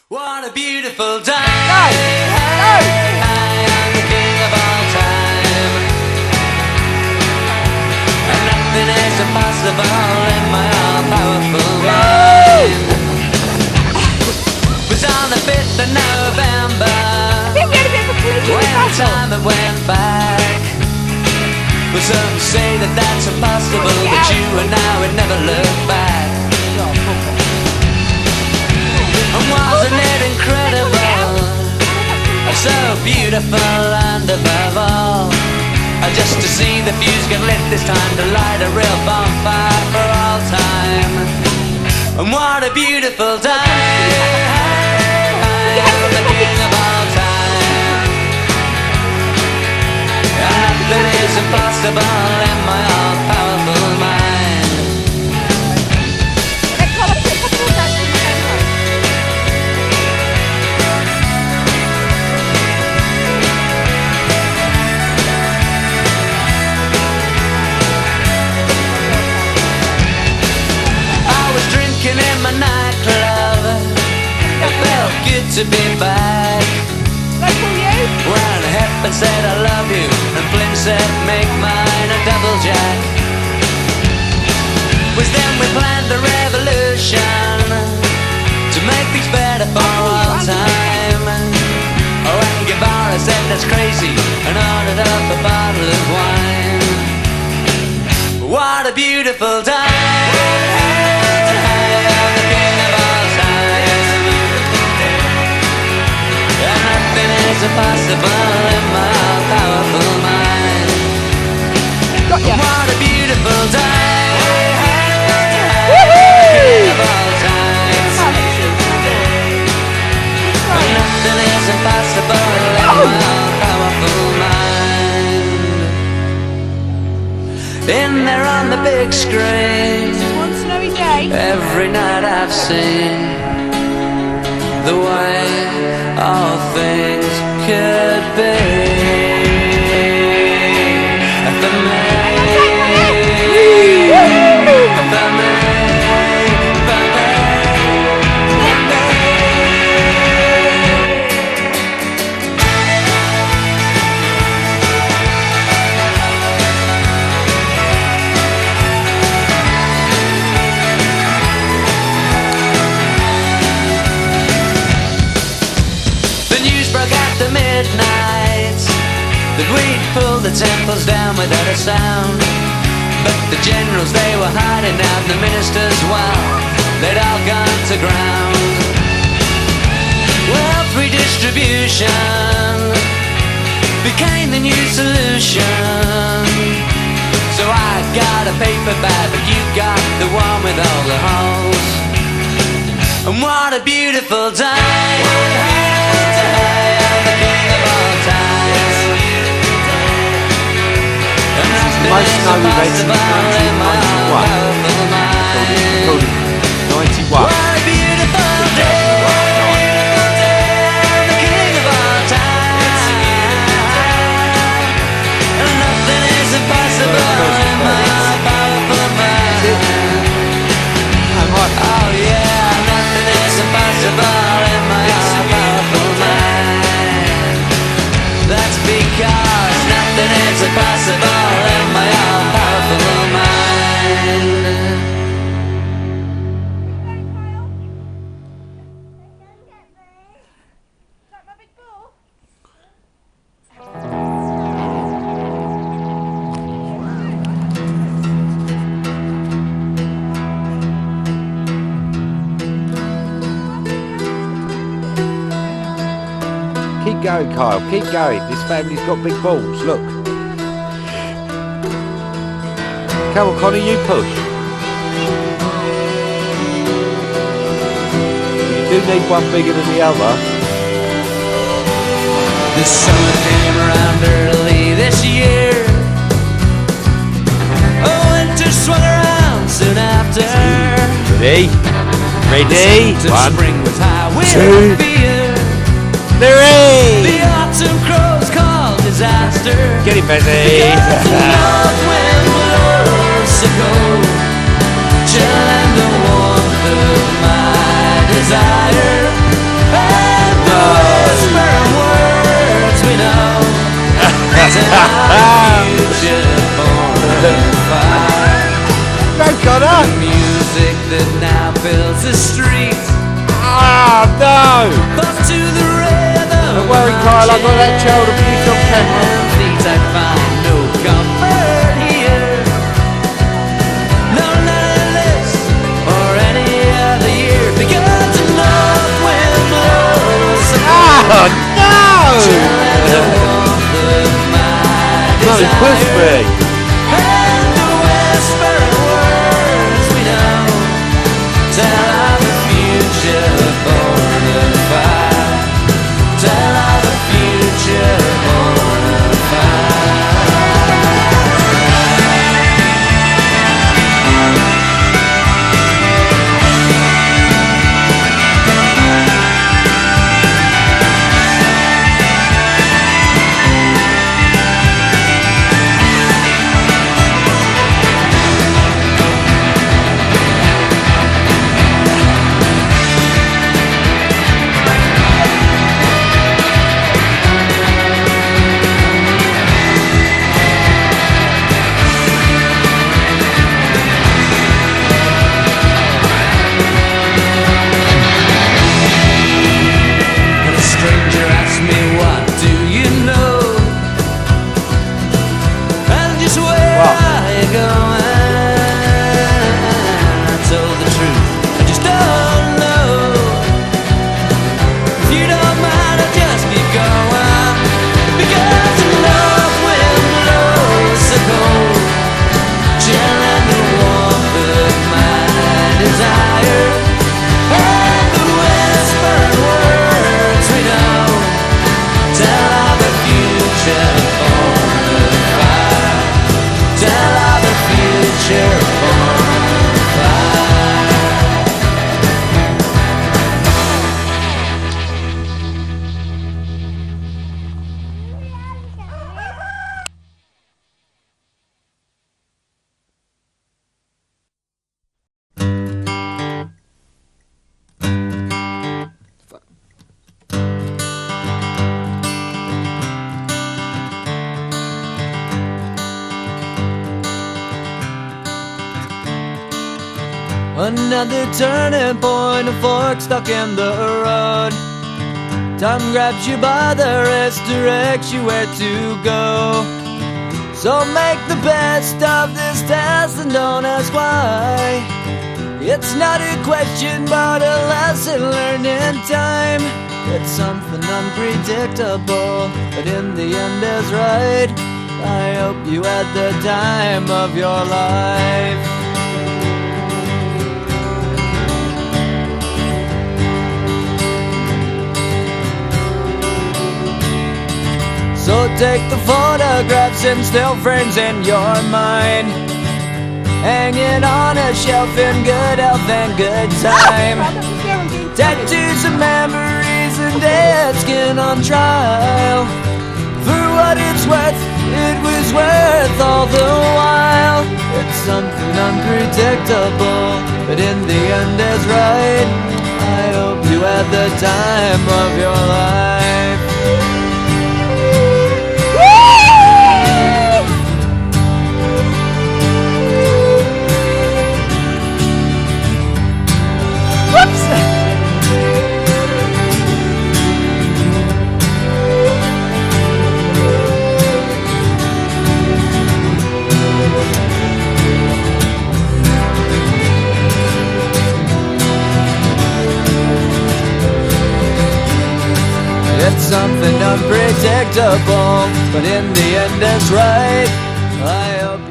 What a beautiful day. I am the king of all time. And nothing is impossible in my all-powerful mind. It was on the 5th of November when time it went back. But some say that that's impossible, but you and I would never look back. And wasn't it incredible? So beautiful and above all, just to see the fuse get lit this time, to light a real bonfire for all time. And what a beautiful day. I am the king of all time. And nothing is impossible in my all-powerful mind. In my nightclub, it felt good to be back. When Hepburn said I love you and Flynn said make mine a double jack, was then we planned a revolution to make things better for all time. Oh, and Guevara said that's crazy and ordered up a bottle of wine. What a beautiful day. It's impossible in my powerful mind. What a beautiful day. Of all time. Nothing is impossible in my powerful mind. In there on the big screen, one snowy day, every night I've seen the way all things could be. Midnight that we'd pull the temples down without a sound. But the generals, they were hiding out, and the ministers, well, they'd all gone to ground. Well, free distribution became the new solution. So I got a paper bag, but you got the one with all the holes. And what a beautiful day. Most snowy events in 1991. 91. What a beautiful day. The king of all time. And nothing is impossible in my powerful mind. Oh yeah, nothing is impossible in my powerful mind. That's because nothing is impossible in my all-powerful mind. Keep going, Kyle, keep going. This family's got big balls, look. Come on, Connie, you push. You do need one bigger than the other. The summer came around early this year. Oh, winter swung around soon after. Ready? Ready? One, spring with high wind two, and fear. three. The autumn crows called disaster. Get it, Bessie. Because the north wind blows ago, chilling the warmth of my desire. No, Connor! Music that now fills the streets. Ah, no! Bump to the rhythm. Don't worry, Kyle, I've got that child abuse on camera. I find no comfort here. No, none of this or any other year. Because the north wind blows. Oh, no! The warmth of my No, desire. push me! And the whispering words we know tell of the future born of fire. Tell of the future born of fire. When a stranger asks me, what do you know? And just where are you going? I told the truth, I just don't know. If you don't mind, I'll just keep going. Because the north wind blows so cold, chilling the warmth of my desire. And the whispered words we know tell of the future born of fire. Tell of the future born of fire. Another turning point, a fork stuck in the road. Time grabs you by the wrist, directs you where to go. So make the best of this test and don't ask why. It's not a question but a lesson learned in time. It's something unpredictable, but in the end is right. I hope you had the time of your life. So take the photographs and still frames in your mind, hanging on a shelf in good health and good time. Tattoos of memories and dead skin on trial. For what it's worth, it was worth all the while. It's something unpredictable, but in the end is right. I hope you had the time of your life. It's something unpredictable, but in the end it's right. I hope